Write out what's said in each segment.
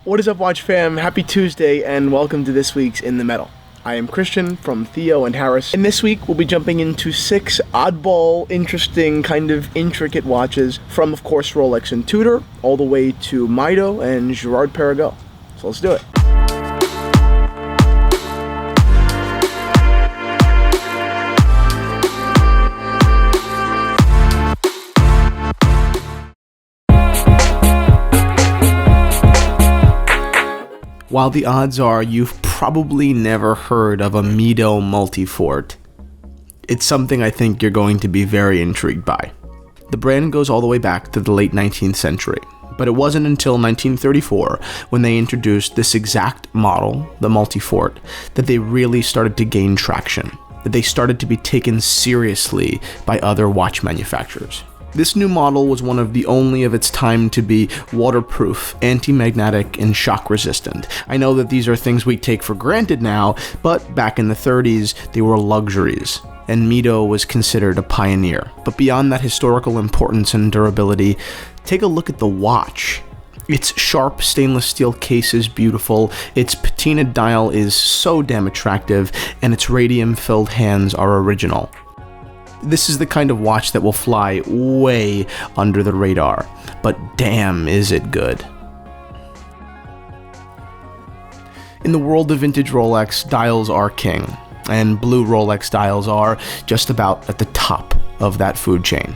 What is up, Watch fam? Happy Tuesday and welcome to this week's In the Metal. I am Christian from Theo and Harris, and this week we'll be jumping into 6 oddball, interesting, kind of intricate watches from, of course, Rolex and Tudor, all the way to Mido and Girard-Perregaux. So let's do it. While the odds are you've probably never heard of a Mido Multifort, it's something I think you're going to be very intrigued by. The brand goes all the way back to the late 19th century, but it wasn't until 1934 when they introduced this exact model, the Multifort, that they really started to gain traction, that they started to be taken seriously by other watch manufacturers. This new model was one of the only of its time to be waterproof, anti-magnetic, and shock resistant. I know that these are things we take for granted now, but back in the 30s, they were luxuries, and Mido was considered a pioneer. But beyond that historical importance and durability, take a look at the watch. Its sharp stainless steel case is beautiful, its patina dial is so damn attractive, and its radium-filled hands are original. This is the kind of watch that will fly way under the radar, but damn is it good. In the world of vintage Rolex, dials are king, and blue Rolex dials are just about at the top of that food chain.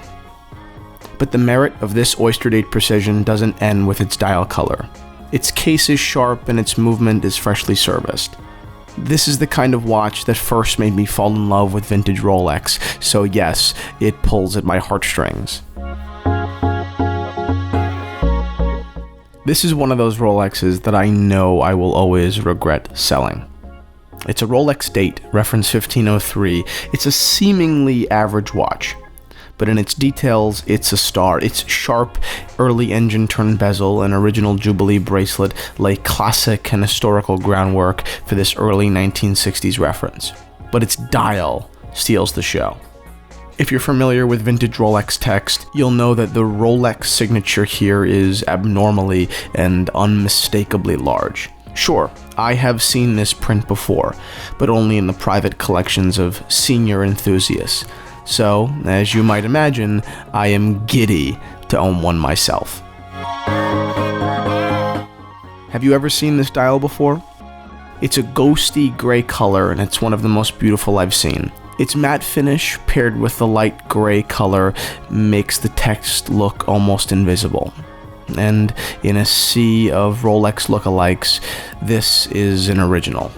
But the merit of this Oyster Date precision doesn't end with its dial color. Its case is sharp and its movement is freshly serviced. This is the kind of watch that first made me fall in love with vintage Rolex, so yes, it pulls at my heartstrings. This is one of those Rolexes that I know I will always regret selling. It's a Rolex Date, reference 1503. It's a seemingly average watch, but in its details, it's a star. Its sharp, early engine turn bezel and original Jubilee bracelet lay classic and historical groundwork for this early 1960s reference. But its dial steals the show. If you're familiar with vintage Rolex text, you'll know that the Rolex signature here is abnormally and unmistakably large. Sure, I have seen this print before, but only in the private collections of senior enthusiasts. So, as you might imagine, I am giddy to own one myself. Have you ever seen this dial before? It's a ghosty gray color, and it's one of the most beautiful I've seen. Its matte finish paired with the light gray color makes the text look almost invisible. And in a sea of Rolex lookalikes, this is an original.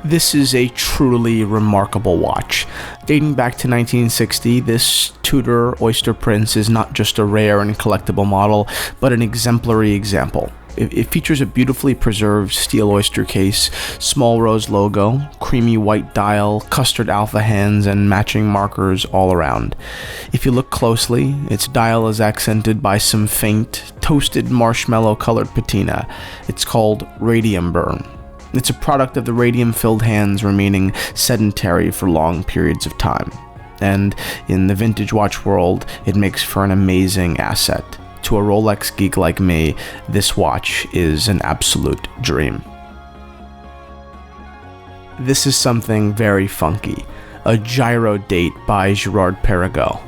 This is a truly remarkable watch. Dating back to 1960, this Tudor Oyster Prince is not just a rare and collectible model, but an exemplary example. It features a beautifully preserved steel oyster case, small rose logo, creamy white dial, custard alpha hands, and matching markers all around. If you look closely, its dial is accented by some faint, toasted marshmallow colored patina. It's called radium burn. It's a product of the radium-filled hands remaining sedentary for long periods of time. And in the vintage watch world, it makes for an amazing asset. To a Rolex geek like me, this watch is an absolute dream. This is something very funky, a Gyrodate by Girard-Perregaux.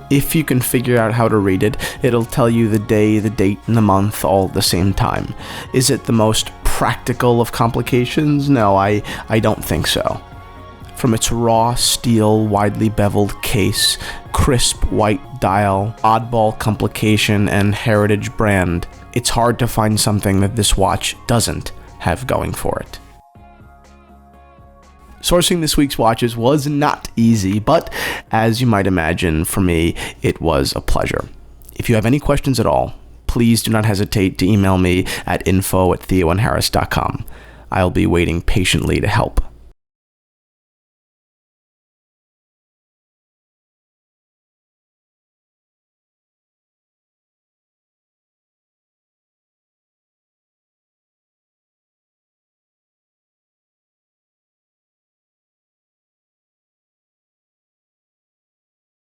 If you can figure out how to read it, it'll tell you the day, the date, and the month all at the same time. Is it the most practical of complications? No, I don't think so. From its raw steel, widely beveled case, crisp white dial, oddball complication, and heritage brand, it's hard to find something that this watch doesn't have going for it. Sourcing this week's watches was not easy, but as you might imagine, for me, it was a pleasure. If you have any questions at all, please do not hesitate to email me at info@theoandharris.com. I'll be waiting patiently to help.